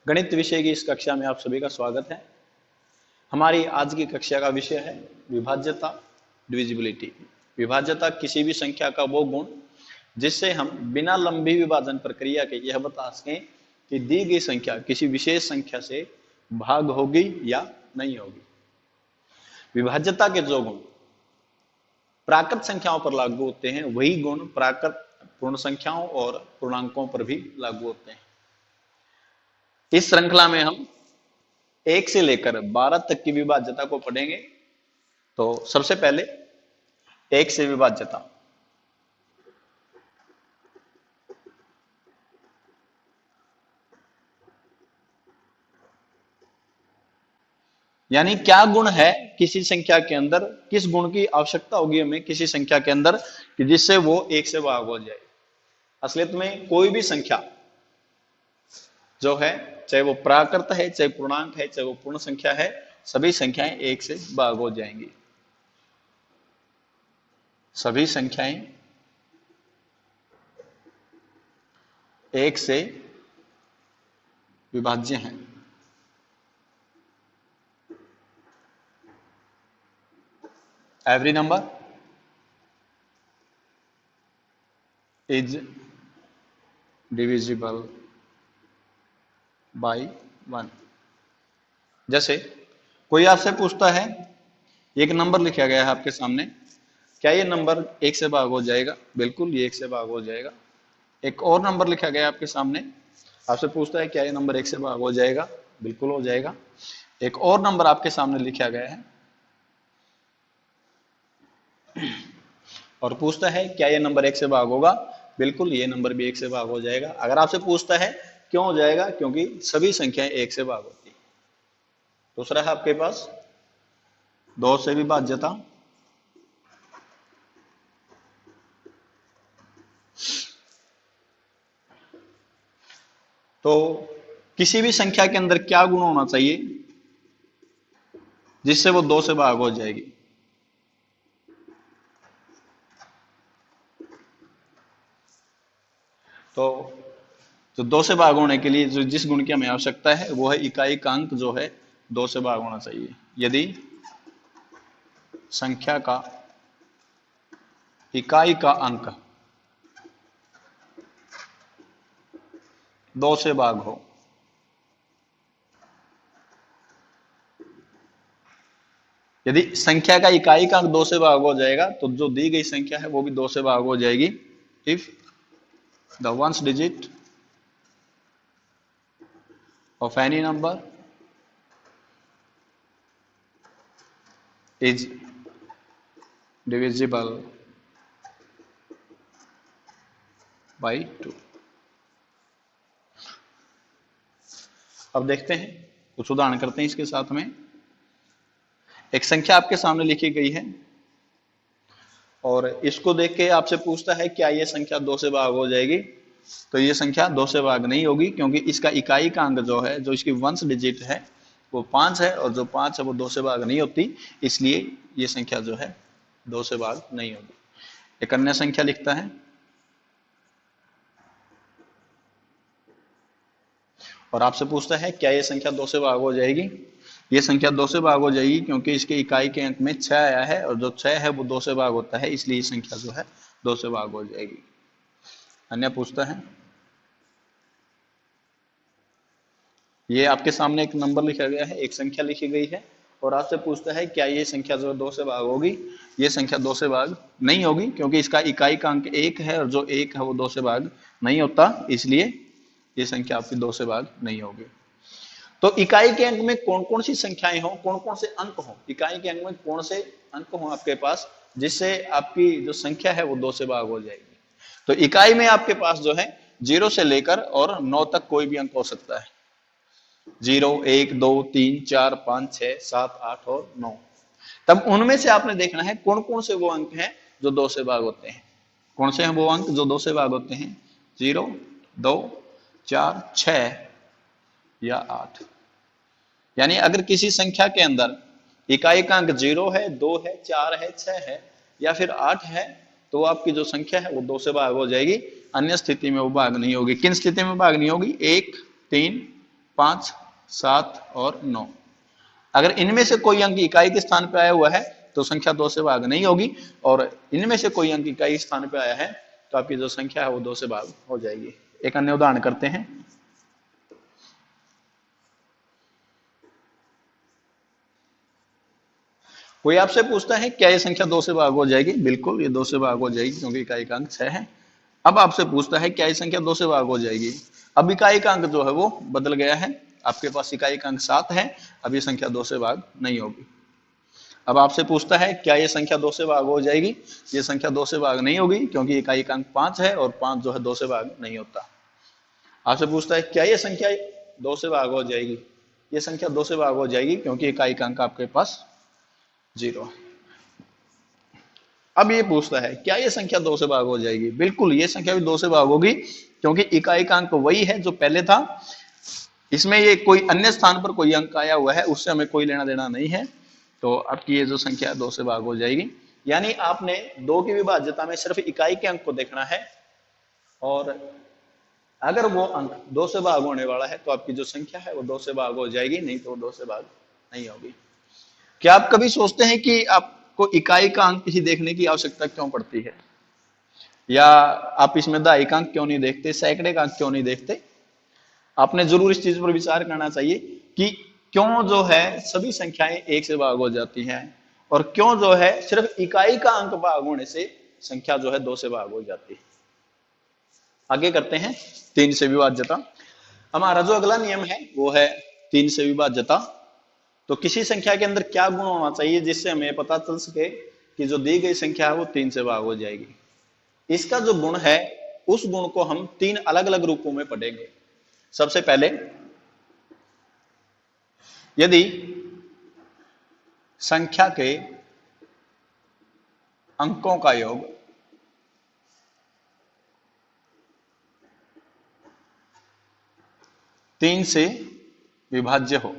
गणित विषय की इस कक्षा में आप सभी का स्वागत है। हमारी आज की कक्षा का विषय है विभाज्यता, डिविजिबिलिटी। विभाज्यता किसी भी संख्या का वो गुण जिससे हम बिना लंबी विभाजन प्रक्रिया के यह बता सकें कि दी गई संख्या किसी विशेष संख्या से भाग होगी या नहीं होगी। विभाज्यता के जो गुण प्राकृत संख्याओं पर लागू होते हैं वही गुण प्राकृत पूर्ण संख्याओं और पूर्णांकों पर भी लागू होते हैं। इस श्रृंखला में हम 1 से लेकर 12 तक की विभाज्यता को पढ़ेंगे। तो सबसे पहले 1 से विभाज्यता। यानी क्या गुण है किसी संख्या के अंदर, किस गुण की आवश्यकता होगी हमें किसी संख्या के अंदर कि जिससे वो 1 से भाग हो जाए। असलियत में कोई भी संख्या जो है, चाहे वो प्राकृत है, चाहे पूर्णांक है, चाहे वो पूर्ण संख्या है, सभी संख्याएं 1 से भाग हो जाएंगी। सभी संख्याएं 1 से विभाज्य हैं। Every number is divisible by 1। जैसे कोई आपसे पूछता है, एक नंबर लिखा गया है आपके सामने, क्या ये नंबर 1 से भाग हो जाएगा? बिल्कुल ये 1 से भाग हो जाएगा। एक और नंबर लिखा गया है आपके सामने, आपसे पूछता है क्या ये नंबर 1 से भाग हो जाएगा? बिल्कुल हो जाएगा। एक और नंबर आपके सामने लिखा गया है और पूछता है क्या ये नंबर 1 से भाग होगा? बिल्कुल ये नंबर भी 1 से भाग हो जाएगा। अगर आपसे पूछता है क्यों हो जाएगा? क्योंकि सभी संख्याएं 1 से भाग होती है। दूसरा है आपके पास 2 से विभाज्यता। तो किसी भी संख्या के अंदर क्या गुण होना चाहिए जिससे वो 2 से भाग हो जाएगी? तो 2 से भाग होने के लिए जो जिस गुण की हमें आवश्यकता है वो है इकाई का अंक जो है 2 से भाग होना चाहिए। यदि संख्या का इकाई का अंक 2 से भाग हो, यदि संख्या का इकाई का अंक 2 से भाग हो जाएगा तो जो दी गई संख्या है वो भी 2 से भाग हो जाएगी। If the ones digit of any number is divisible by 2। अब देखते हैं, कुछ उदाहरण करते हैं इसके साथ में। एक संख्या आपके सामने लिखी गई है और इसको देख के आपसे पूछता है क्या यह संख्या 2 से भाग हो जाएगी? तो ये संख्या 2 से भाग नहीं होगी क्योंकि इसका इकाई का अंक जो है, जो इसकी वंश डिजिट है वो 5 है और जो 5 है वो 2 से भाग नहीं होती, इसलिए ये संख्या जो है 2 से भाग नहीं होगी। एक अन्य संख्या लिखता है और आपसे पूछता है क्या ये संख्या 2 से भाग हो जाएगी? ये संख्या 2 से भाग हो जाएगी क्योंकि इसके इकाई के अंक में 6 आया है और जो 6 है वो 2 से भाग होता है, इसलिए ये संख्या जो है 2 से भाग हो जाएगी। अन्य पूछता है, ये आपके सामने एक नंबर लिखा गया है, एक संख्या लिखी गई है और आपसे पूछता है क्या ये संख्या जो 2 से भाग होगी? ये संख्या 2 से भाग नहीं होगी क्योंकि इसका इकाई का अंक 1 है और जो 1 है वो 2 से भाग नहीं होता, इसलिए ये संख्या आपकी 2 से भाग नहीं होगी। तो इकाई के अंक में कौन कौन सी संख्याएं हो, कौन कौन से अंक हो, इकाई के अंक में कौन से अंक हो आपके पास जिससे आपकी जो संख्या है वो 2 से भाग हो जाएगी? तो इकाई में आपके पास जो है 0 से लेकर और 9 तक कोई भी अंक हो सकता है। 0, 1, 2, 3, 4, 5, 6, 7, 8 और 9। तब उनमें से आपने देखना है कौन कौन से वो अंक हैं जो 2 से भाग होते हैं। कौन से हैं वो अंक जो 2 से भाग होते हैं? 0, 2, 4, 6 या 8। यानी अगर किसी संख्या के अंदर इकाई का अंक 0 है, 2 है, 4 है, 6 है या फिर 8 है तो आपकी जो संख्या है वो 2 से भाग हो जाएगी, अन्य स्थिति में वो भाग नहीं होगी। किन स्थिति में भाग नहीं होगी? 1, 3, 5, 7 और 9। अगर इनमें से कोई अंक इकाई के स्थान पे आया हुआ है तो संख्या 2 से भाग नहीं होगी, और इनमें से कोई अंक इकाई स्थान पे आया है तो आपकी जो संख्या है वो 2 से भाग हो जाएगी। एक अन्य उदाहरण करते हैं। कोई आपसे पूछता है क्या ये संख्या 2 से भाग हो जाएगी? बिल्कुल ये 2 से भाग हो जाएगी क्योंकि इकाई का अंक 6 है। अब आपसे पूछता है क्या ये संख्या 2 से भाग हो जाएगी? अब इकाई का अंक जो है वो बदल गया है, आपके पास इकाई का अंक 7 है, अब ये संख्या 2 से भाग नहीं होगी। अब आपसे पूछता है क्या ये संख्या 2 से भाग हो जाएगी? ये संख्या 2 से भाग नहीं होगी क्योंकि इकाई का अंक 5 है और 5 जो है 2 से भाग नहीं होता। आपसे पूछता है क्या ये संख्या 2 से भाग हो जाएगी? ये संख्या 2 से भाग हो जाएगी क्योंकि इकाई का अंक आपके पास 0 है। अब ये पूछता है क्या ये संख्या 2 से भाग हो जाएगी? बिल्कुल ये संख्या भी 2 से भाग होगी क्योंकि इकाई का अंक वही है जो पहले था, इसमें ये कोई अन्य स्थान पर कोई अंक आया हुआ है उससे हमें कोई लेना देना नहीं है, तो आपकी ये जो संख्या 2 से भाग हो जाएगी। यानी आपने 2 की विभाज्यता में सिर्फ इकाई के अंक को देखना है, और अगर वो अंक 2 से भाग होने वाला है तो आपकी जो संख्या है वो 2 से भाग हो जाएगी, नहीं तो 2 से भाग नहीं होगी। क्या आप कभी सोचते हैं कि आपको इकाई का अंक ही देखने की आवश्यकता क्यों पड़ती है, या आप इसमें दहाई का अंक क्यों नहीं देखते, सैकड़े का अंक क्यों नहीं देखते? आपने जरूर इस चीज पर विचार करना चाहिए कि क्यों जो है सभी संख्याएं 1 से भाग हो जाती हैं, और क्यों जो है सिर्फ इकाई का अंक भाग होने से संख्या जो है 2 से भाग हो जाती है। आगे करते हैं 3 से विभाज्यता। हमारा जो अगला नियम है वो है 3 से विभाज्यता। तो किसी संख्या के अंदर क्या गुण होना चाहिए जिससे हमें पता चल सके कि जो दी गई संख्या है वो 3 से भाग हो जाएगी? इसका जो गुण है उस गुण को हम 3 अलग अलग रूपों में पढ़ेंगे। सबसे पहले, यदि संख्या के अंकों का योग 3 से विभाज्य हो,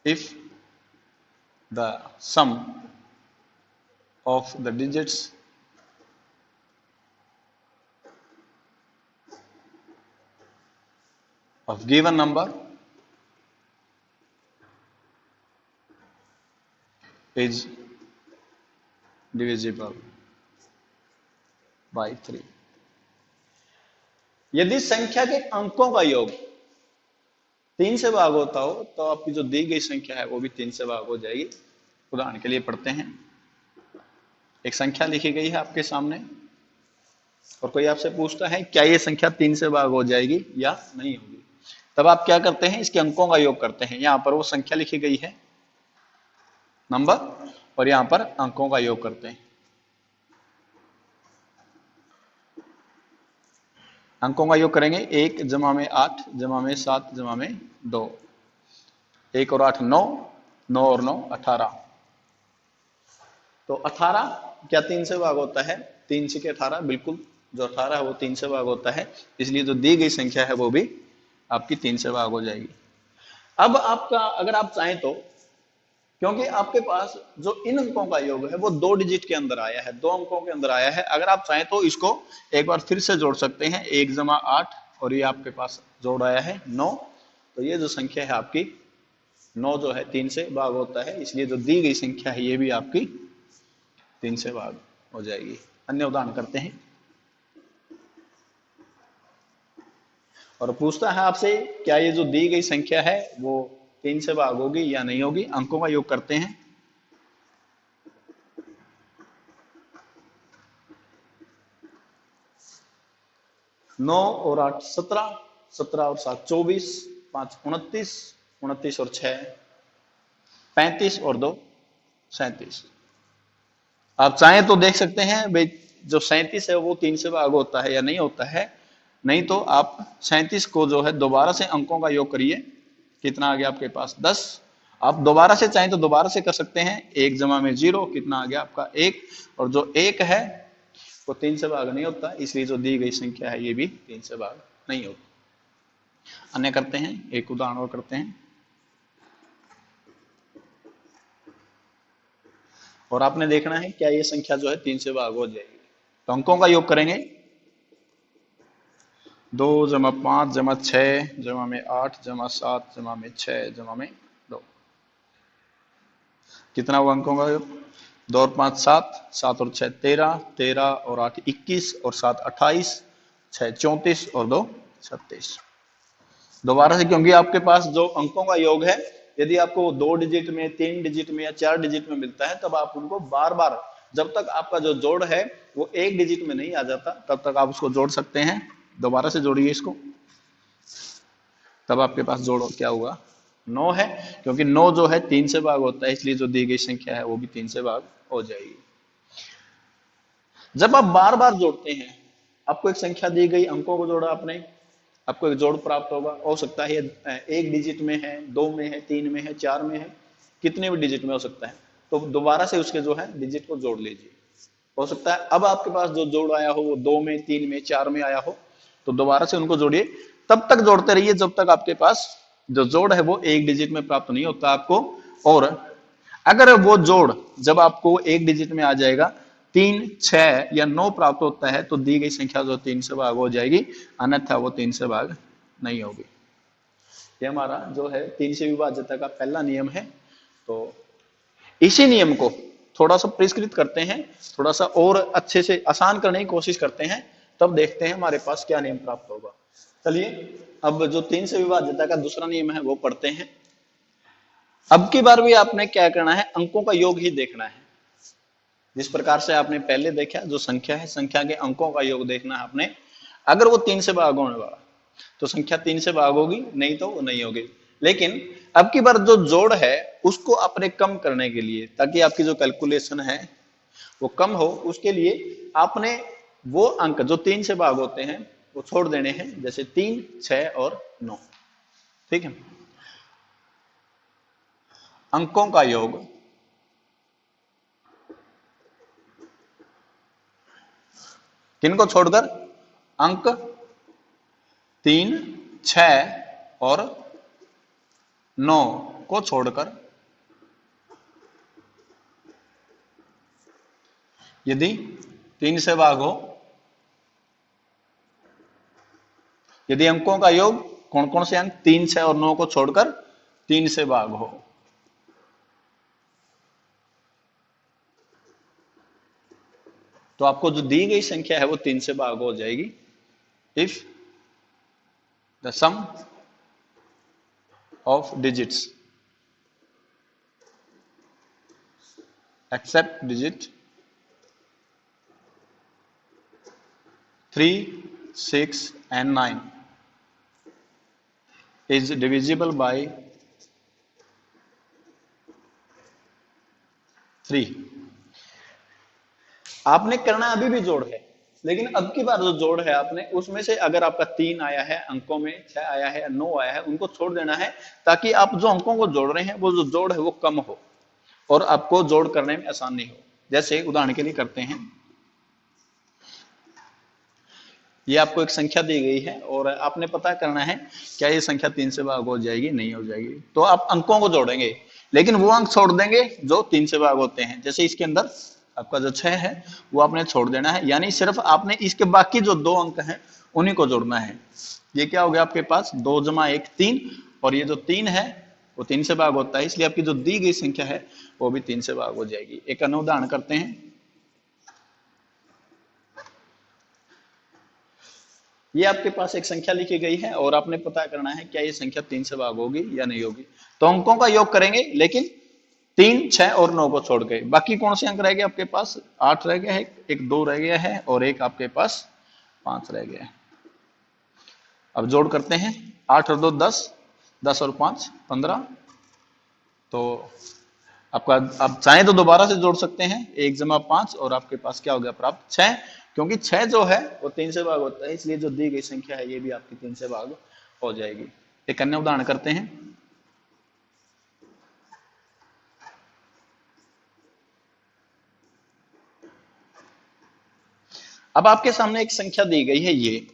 if the sum of the digits of given number is divisible by 3। यदि संख्या के अंकों का योग 3 से भाग होता हो तो आपकी जो दी गई संख्या है वो भी 3 से भाग हो जाएगी। उदाहरण के लिए पढ़ते हैं। एक संख्या लिखी गई है आपके सामने और कोई आपसे पूछता है क्या ये संख्या 3 से भाग हो जाएगी या नहीं होगी? तब आप क्या करते हैं, इसके अंकों का योग करते हैं। यहां पर वो संख्या लिखी गई है नंबर, और यहां पर अंकों का योग करते हैं। अंकों का योग करेंगे 1 जमा में 8 जमा में 7 जमा में 2, 1 और 8 9, 9 और 9 18। तो 18 क्या 3 से भाग होता है? 3 से 18, बिल्कुल जो 18 है वो 3 से भाग होता है, इसलिए जो दी गई संख्या है वो भी आपकी 3 से भाग हो जाएगी। अब आपका अगर आप चाहें तो, क्योंकि आपके पास जो इन अंकों का योग है वो 2 डिजिट के अंदर आया है, 2 अंकों के अंदर आया है, अगर आप चाहें तो इसको एक बार फिर से जोड़ सकते हैं। 1 जमा 8 और ये आपके पास जोड़ आया है 9, तो ये जो संख्या है आपकी 9 जो है 3 से भाग होता है, इसलिए जो दी गई संख्या है ये भी आपकी 3 से भाग हो जाएगी। अन्य उदाहरण करते हैं। और पूछता है आपसे क्या ये जो दी गई संख्या है वो 3 से भाग होगी या नहीं होगी? अंकों का योग करते हैं। नौ और 8 17, 17 और 7 24, 5 29, 29 और 6 35 और 2 37। आप चाहें तो देख सकते हैं भाई जो 37 है वो 3 से भाग होता है या नहीं होता है। नहीं तो आप 37 को जो है दोबारा से अंकों का योग करिए, कितना आ गया आपके पास 10। आप दोबारा से चाहें तो दोबारा से कर सकते हैं। 1 जमा में 0, कितना आ गया आपका 1, और जो 1 है वो 3 से भाग नहीं होता, इसलिए जो दी गई संख्या है ये भी 3 से भाग नहीं होती। अन्य करते हैं, एक उदाहरण और करते हैं। और आपने देखना है क्या ये संख्या जो है 3 से भाग हो जाएगी। तो अंकों का योग करेंगे। 2 जमा 5 जमा 6 जमा में 8 जमा 7 जमा में 6 जमा में 2, कितना हुआ अंकों का? 2 और 5 7, 7 और 6 13, 13 और 8 21 और 7 28, 6 34 और 2 36। दोबारा से, क्योंकि आपके पास जो अंकों का योग है, यदि आपको 2 डिजिट में, 3 डिजिट में या 4 डिजिट में मिलता है, तब आप उनको बार बार, जब तक आपका जो जोड़ है वो 1 डिजिट में नहीं आ जाता, तब तक आप उसको जोड़ सकते हैं। दोबारा से जोड़िए इसको, तब आपके पास जोड़ क्या होगा? 9 है, क्योंकि 9 जो है 3 से भाग होता है, इसलिए जो दी गई संख्या है वो भी 3 से भाग हो जाएगी। जब आप बार बार जोड़ते हैं, आपको एक संख्या दी गई, अंकों को जोड़ा आपने, आपको एक जोड़ प्राप्त होगा। हो सकता है 1 डिजिट में है, 2 में है, 3 में है, 4 में है, कितने भी डिजिट में हो सकता है। तो दोबारा से उसके जो है डिजिट को जोड़ लीजिए। हो सकता है अब आपके पास जो जोड़ आया हो वो 2 में, 3 में, 4 में आया हो, तो दोबारा से उनको जोड़िए। तब तक जोड़ते रहिए जब तक आपके पास जो जोड़ है वो 1 डिजिट में प्राप्त नहीं होता आपको। और अगर वो जोड़ जब आपको 1 डिजिट में आ जाएगा, 3, 6 या 9 प्राप्त होता है, तो दी गई संख्या जो 3 से भाग हो जाएगी, अन्यथा वो 3 से भाग नहीं होगी। ये हमारा जो है 3 से विभाज्यता का पहला नियम है। तो इसी नियम को थोड़ा सा परिष्कृत करते हैं, थोड़ा सा और अच्छे से आसान करने की कोशिश करते हैं, तब देखते हैं हमारे पास क्या नियम प्राप्त होगा। चलिए अब जो 3 से विभाज्यता का दूसरा नियम है वो पढ़ते हैं। अब की बार भी आपने क्या करना है? अंकों का योग ही देखना है। जिस प्रकार से आपने पहले देखा, जो संख्या है, संख्या के अंकों का योग देखना है आपने। अगर वो 3 से भाग होने वाला, तो संख्या 3 से भाग होगी, नहीं तो वो नहीं होगी। लेकिन अब की बार जो जोड़ है उसको आपने कम करने के लिए, ताकि आपकी जो कैलकुलेशन है वो कम हो, उसके लिए आपने वो अंक जो 3 से भाग होते हैं वो छोड़ देने हैं, जैसे 3, 6 और 9। ठीक है। अंकों का योग किनको छोड़कर? अंक 3, 6 और 9 को छोड़कर। यदि 3 से भाग हो, यदि अंकों का योग कौन कौन से अंक 3, 6 और 9 को छोड़कर 3 से भाग हो, तो आपको जो दी गई संख्या है वो 3 से भाग हो जाएगी। If the sum of digits except digit 3, 6 and 9 is divisible by 3। आपने करना अभी भी जोड़ है, लेकिन अब की बार जो जोड़ है आपने उसमें से अगर आपका 3 आया है अंकों में, 6 आया है, 9 आया है, उनको छोड़ देना है, ताकि आप जो अंकों को जोड़ रहे हैं वो जो जोड़ है वो कम हो और आपको जोड़ करने में आसानी हो। जैसे उदाहरण के लिए करते हैं, ये आपको एक संख्या दी गई है और आपने पता करना है क्या ये संख्या 3 से भाग हो जाएगी, नहीं हो जाएगी। तो आप अंकों को जोड़ेंगे, लेकिन वो अंक छोड़ देंगे जो 3 से भाग होते हैं। जैसे इसके अंदर आपका जो 6 है वो आपने छोड़ देना है, यानी सिर्फ आपने इसके बाकी जो 2 अंक हैं उन्हीं को जोड़ना है। ये क्या हो गया आपके पास? 2 जमा 1 3, और ये जो 3 है वो 3 से भाग होता है, इसलिए आपकी जो दी गई संख्या है वो भी 3 से भाग हो जाएगी। एक अन्य उदाहरण करते हैं। ये आपके पास एक संख्या लिखी गई है और आपने पता करना है क्या ये संख्या 3 से भाग होगी या नहीं होगी। तो अंकों का योग करेंगे, लेकिन 3, 6 और 9 को छोड़ के बाकी कौन से अंक रह गए आपके पास? 8 रह गया है, एक 2 रह गया है और एक आपके पास 5 रह गया है। अब जोड़ करते हैं, 8 और 2 10, 10 और 5 15। तो आपका, आप चाहें तो दोबारा से जोड़ सकते हैं, 1 जमा 5 और आपके पास क्या हो गया प्राप्त? 6। क्योंकि 6 जो है वो 3 से भाग होता है, इसलिए जो दी गई संख्या है ये भी आपकी 3 से भाग हो जाएगी। एक अन्य उदाहरण करते हैं। अब आपके सामने एक संख्या दी गई है ये,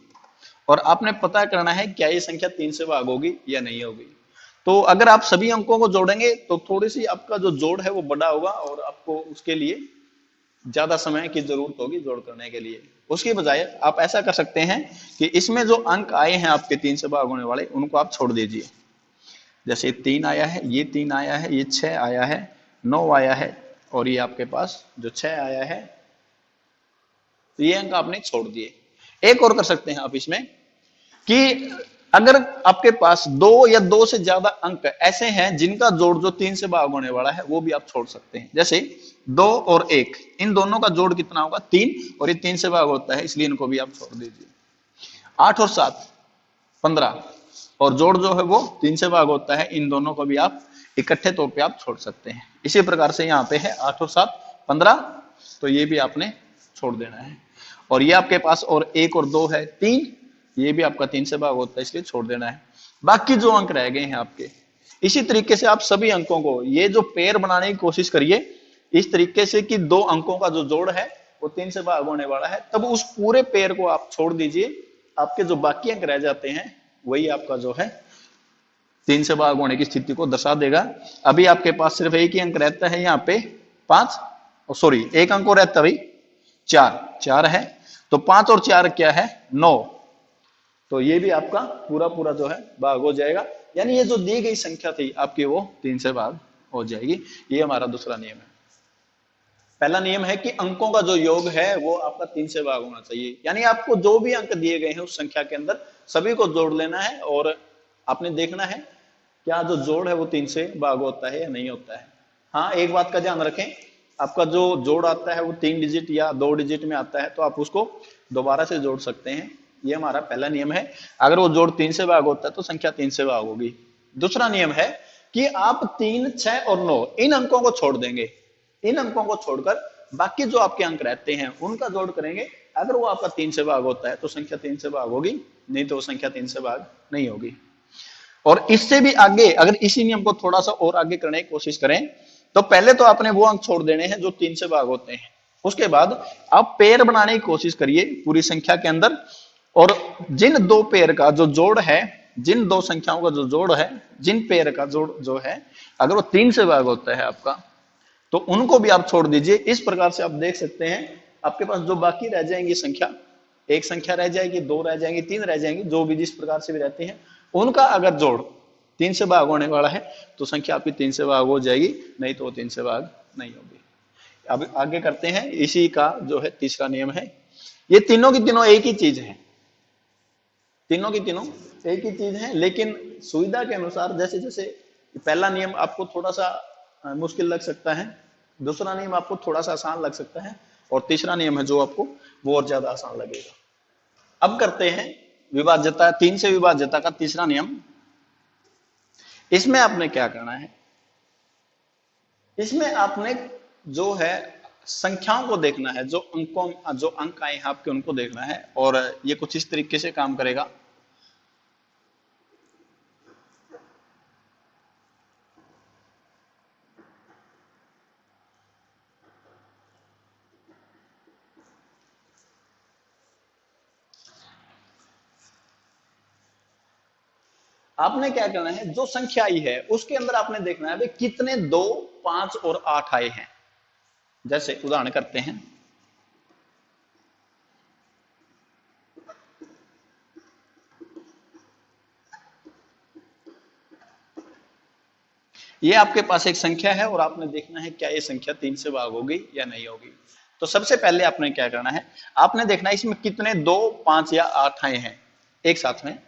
और आपने पता करना है क्या ये संख्या 3 से भाग होगी या नहीं होगी। तो अगर आप सभी अंकों को जोड़ेंगे तो थोड़ी सी आपका जो जोड़ है वो बड़ा होगा और आपको उसके लिए ज्यादा समय की जरूरत होगी जोड़ करने के लिए। उसके बजाय आप ऐसा कर सकते हैं कि इसमें जो अंक आए हैं आपके 3 से भाग होने वाले, उनको आप छोड़ दीजिए। जैसे 3 आया है, ये 3 आया है, ये 6 आया है, 9 आया है, और ये आपके पास जो 6 आया है, तो ये अंक आपने छोड़ दिए। एक और कर सकते हैं आप इसमें कि अगर आपके पास दो या दो से ज्यादा अंक ऐसे हैं जिनका जोड़ जो 3 से भाग होने वाला है, वो भी आप छोड़ सकते हैं। जैसे 2 और 1, इन दोनों का जोड़ कितना होगा? 3, और ये 3 से भाग होता है, इसलिए इनको भी आप छोड़ दीजिए। 8 और 7 15, और जोड़ जो है वो 3 से भाग होता है, इन दोनों को भी आप इकट्ठे तौर पे आप छोड़ सकते हैं। इसी प्रकार से यहाँ पे है 8 और 7 15, तो ये भी आपने छोड़ देना है। और ये आपके पास और 1 और 2 है 3, ये भी आपका 3 से भाग होता है, इसलिए छोड़ देना है। बाकी जो अंक रह गए हैं आपके, इसी तरीके से आप सभी अंकों को, ये जो पेयर बनाने की कोशिश करिए इस तरीके से कि 2 अंकों का जो जोड़ है वो 3 से भाग होने वाला है, तब उस पूरे पेयर को आप छोड़ दीजिए। आपके जो बाकी अंक रह जाते हैं वही आपका जो है 3 से भाग होने की स्थिति को दर्शा देगा। अभी आपके पास सिर्फ एक ही अंक रहता है यहाँ पे 5, सॉरी एक अंक और रहता है भाई 4 है, तो 5 और 4 क्या है? 9, तो ये भी आपका पूरा पूरा जो है भाग हो जाएगा। यानी ये जो दी गई संख्या थी आपकी वो 3 से भाग हो जाएगी। ये हमारा दूसरा नियम है। पहला नियम है कि अंकों का जो योग है वो आपका 3 से भाग होना चाहिए, यानी आपको जो भी अंक दिए गए हैं उस संख्या के अंदर सभी को जोड़ लेना है, और आपने देखना है क्या जो जोड़ है वो 3 से भाग होता है या नहीं होता है। हाँ, एक बात का ध्यान रखें, आपका जो जोड़ आता है वो 3 डिजिट या 2 डिजिट में आता है, तो आप उसको दोबारा से जोड़ सकते हैं। ये हमारा पहला नियम है। अगर वो जोड़ 3 से भाग होता है तो संख्या 3 से भाग होगी। दूसरा नियम है कि आप 3, 6 और 9 इन अंकों को छोड़ देंगे। इन अंकों को छोड़कर बाकी जो आपके अंक रहते हैं उनका जोड़ करेंगे। अगर वो आपका 3 से भाग होता है तो संख्या 3 से भाग होगी, नहीं तो वो संख्या 3 से भाग नहीं होगी। और इससे भी आगे अगर इसी नियम को थोड़ा सा और आगे करने की कोशिश करें, तो पहले तो आपने वो अंक छोड़ देने हैं जो 3 से भाग होते हैं। उसके बाद आप पेयर बनाने की कोशिश करिए पूरी संख्या के अंदर, और जिन दो पेयर का जो जोड़ है, जिन दो संख्याओं का जो जोड़ है, जिन पेयर का जोड़ जो है अगर वो 3 से भाग होता है आपका, तो उनको भी आप छोड़ दीजिए। इस प्रकार से आप देख सकते हैं आपके पास जो बाकी रह जाएंगी संख्या, एक संख्या रह जाएगी, 2 रह जाएंगी, 3 रह जाएंगी, जो भी जिस प्रकार से भी रहती हैं, उनका अगर जोड़ 3 से भाग होने वाला है तो संख्या आपकी 3 से भाग हो जाएगी, नहीं तो वो 3 से भाग नहीं होगी। अब आगे करते हैं, इसी का जो है तीसरा नियम है। ये तीनों की तीनों एक ही चीज है, तीनों की तीनों एक ही चीज है, लेकिन सुविधा के अनुसार जैसे जैसे पहला नियम आपको थोड़ा सा मुश्किल लग सकता है, दूसरा नियम आपको थोड़ा सा आसान लग सकता है, और तीसरा नियम है जो आपको वो और ज्यादा आसान लगेगा। अब करते हैं विभाज्यता, 3 से विभाज्यता का तीसरा नियम। इसमें आपने क्या करना है, इसमें आपने जो है संख्याओं को देखना है, जो अंकों जो अंक आए हैं आपके उनको देखना है, और ये कुछ इस तरीके से काम करेगा। आपने क्या करना है, जो संख्या आई है उसके अंदर आपने देखना है भाई कितने 2, 5 और 8 आए हैं। जैसे उदाहरण करते हैं, ये आपके पास एक संख्या है और आपने देखना है क्या ये संख्या 3 से भाग होगी या नहीं होगी। तो सबसे पहले आपने क्या करना है, आपने देखना है इसमें कितने 2, 5 या 8 आए हैं एक साथ में।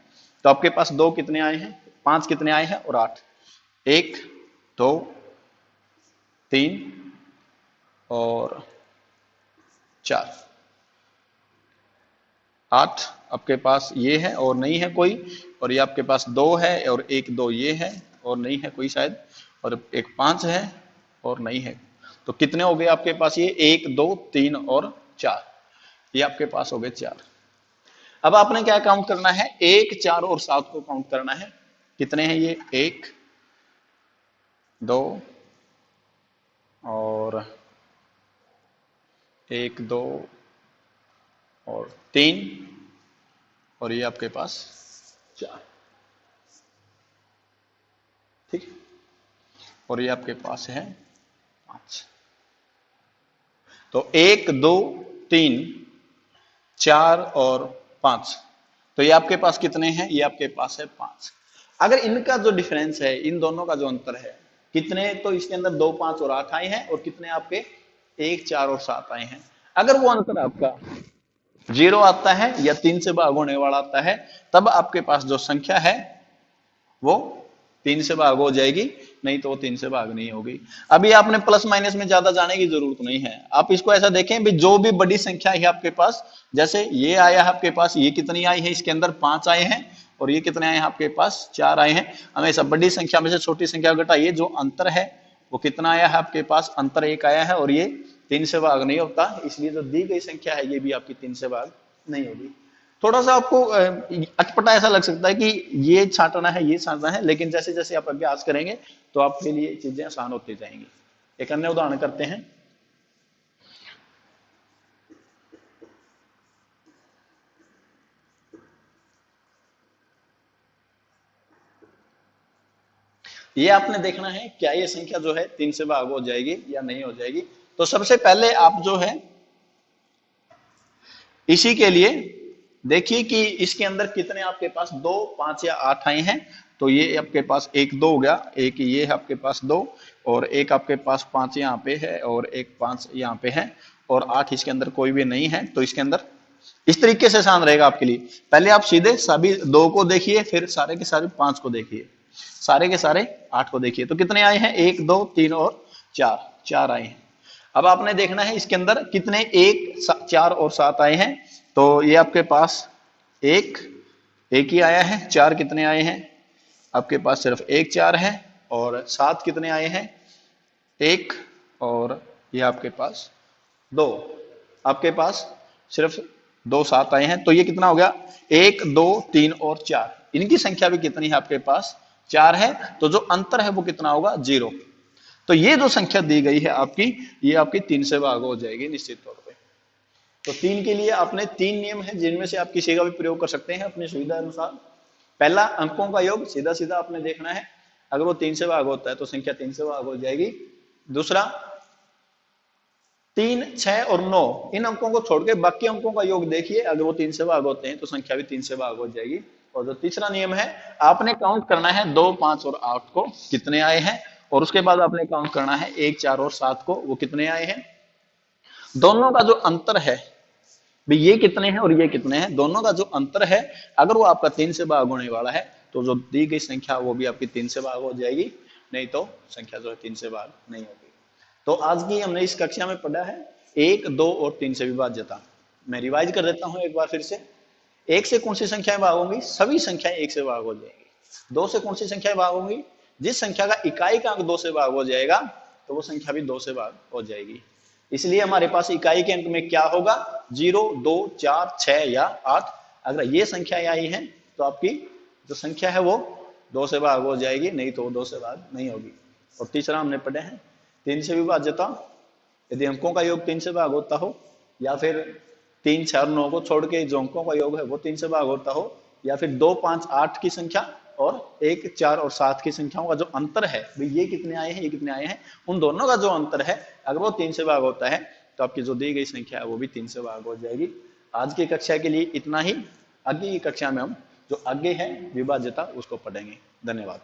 तो आपके पास 2 कितने आए हैं, 5 कितने आए हैं, और 8, 1, 2, 3 और 4, 8 आपके पास ये है और नहीं है कोई, और ये आपके पास 2 है और 1, 2 ये है और नहीं है कोई शायद, और एक 5 है और नहीं है। तो कितने हो गए आपके पास, ये 1, 2, 3 और 4, ये आपके पास हो गए 4। अब आपने क्या काउंट करना है, 1, 4 और 7 को काउंट करना है। कितने हैं ये, 1, 2 और 1, 2 और 3, और ये आपके पास 4, ठीक है, और ये आपके पास है 5। तो 1 2 3 4 और 5, तो ये आपके पास कितने हैं? ये आपके पास है 5। अगर इनका जो डिफरेंस है, इन दोनों का जो अंतर है कितने, तो इसके अंदर 2 5 और 8 आए हैं, और कितने आपके 1 4 और 7 आए हैं। अगर वो अंतर आपका 0 आता है या 3 से भाग होने वाला आता है, तब आपके पास जो संख्या है वो 3 से भाग हो जाएगी, नहीं तो वो 3 से भाग नहीं होगी। अभी आपने प्लस माइनस में ज्यादा जाने की जरूरत नहीं है। आप इसको ऐसा देखें भी, जो भी बड़ी संख्या है आपके पास, जैसे ये आया है आपके पास, ये कितनी आई है? इसके अंदर 5 आए हैं, और ये कितने आए हैं आपके पास? 4 आए हैं। हमेशा बड़ी संख्या में से छोटी संख्या घटाइए, जो अंतर है वो कितना आया है आपके पास? अंतर 1 आया है, और ये 3 से भाग नहीं होता, इसलिए जो दी गई संख्या है ये भी आपकी 3 से भाग नहीं होगी। थोड़ा सा आपको अटपटा ऐसा लग सकता है कि ये छांटना है, ये छांटना है, लेकिन जैसे जैसे आप अभ्यास करेंगे तो आपके लिए चीजें आसान होती जाएंगी। एक अन्य उदाहरण करते हैं। ये आपने देखना है क्या ये संख्या जो है 3 से भाग हो जाएगी या नहीं हो जाएगी। तो सबसे पहले आप जो है इसी के लिए देखिए कि इसके अंदर कितने आपके पास 2 5 या 8 आए हैं। तो ये आपके पास 1 2 हो गया, एक ये है आपके पास 2, और एक आपके पास 5 यहाँ पे है, और एक 5 यहाँ पे है, और 8 इसके अंदर कोई भी नहीं है। तो इसके अंदर इस तरीके से आसान रहेगा आपके लिए। पहले आप सीधे सभी 2 को देखिए, फिर सारे के सारे 5 को देखिए, सारे के सारे 8 को देखिए। तो कितने आए हैं? 1 2 3 और 4, 4 आए हैं। अब आपने देखना है इसके अंदर कितने 1 4 और 7 आए हैं। तो ये आपके पास एक ही आया है। 4 कितने आए हैं? आपके पास सिर्फ 1 4 है, और 7 कितने आए हैं? 1, और ये आपके पास 2। आपके पास सिर्फ 2 7 आए हैं। तो ये कितना हो गया? 1 2 3 और 4, इनकी संख्या भी कितनी है आपके पास? 4 है। तो जो अंतर है वो कितना होगा? 0। तो ये जो संख्या दी गई है आपकी, ये आपकी 3 से भाग हो जाएगी निश्चित तौर पे। तो 3 के लिए आपने 3 नियम है, जिनमें से आप किसी का भी प्रयोग कर सकते हैं अपनी सुविधा अनुसार। पहला, अंकों का योग सीधा सीधा आपने देखना है, अगर वो 3 से भाग होता है तो संख्या 3 से भाग हो जाएगी। दूसरा, 3 6 और 9, इन अंकों को छोड़ के बाकी अंकों का योग देखिए, अगर वो 3 से भाग होते हैं तो संख्या भी 3 से भाग हो जाएगी। और जो तीसरा नियम है, आपने काउंट करना है 2 5 और 8 को कितने आए हैं, और उसके बाद आपने काउंट करना है 1 4 और 7 को, वो कितने आए हैं। दोनों का जो अंतर है भी, ये कितने हैं और ये कितने हैं, दोनों का जो अंतर है अगर वो आपका 3 से भाग होने वाला है, तो जो दी गई संख्या वो भी आपकी 3 से भाग हो जाएगी, नहीं तो संख्या जो है 3 से भाग नहीं होगी। तो आज की हमने इस कक्षा में पढ़ा है 1 2 और 3 से विभाज्यता। मैं रिवाइज कर देता हूं एक बार फिर से। 1 से कौन सी संख्याएं भाग होंगी? सभी संख्याएं 1 से भाग हो जाएंगी। 2 से कौन सी संख्याएं भाग होंगी? जिस संख्या का इकाई का अंक 2 से भाग हो जाएगा, तो वो संख्या भी 2 से भाग हो जाएगी। इसलिए हमारे पास इकाई के अंक में क्या होगा? 0 2 4 6 या 8। अगर ये संख्याएं आई हैं तो आपकी जो संख्या है वो 2 से भाग हो जाएगी, नहीं तो वो 2 से भाग नहीं होगी। और तीसरा हमने पढ़े हैं 3 से विभाज्यता। यदि अंकों का योग 3 से भाग होता हो, या फिर 3 6 और 9 को छोड़ के जो अंकों का योग है वो 3 से भाग होता हो, या फिर 2 5 8 की संख्या और 1 4 और 7 की संख्याओं का जो अंतर है, भाई ये कितने आए हैं, ये कितने आए हैं, उन दोनों का जो अंतर है अगर वो 3 से भाग होता है, तो आपकी जो दी गई संख्या है वो भी 3 से भाग हो जाएगी। आज की कक्षा के लिए इतना ही। आगे की कक्षा में हम जो आगे है विभाज्यता उसको पढ़ेंगे। धन्यवाद।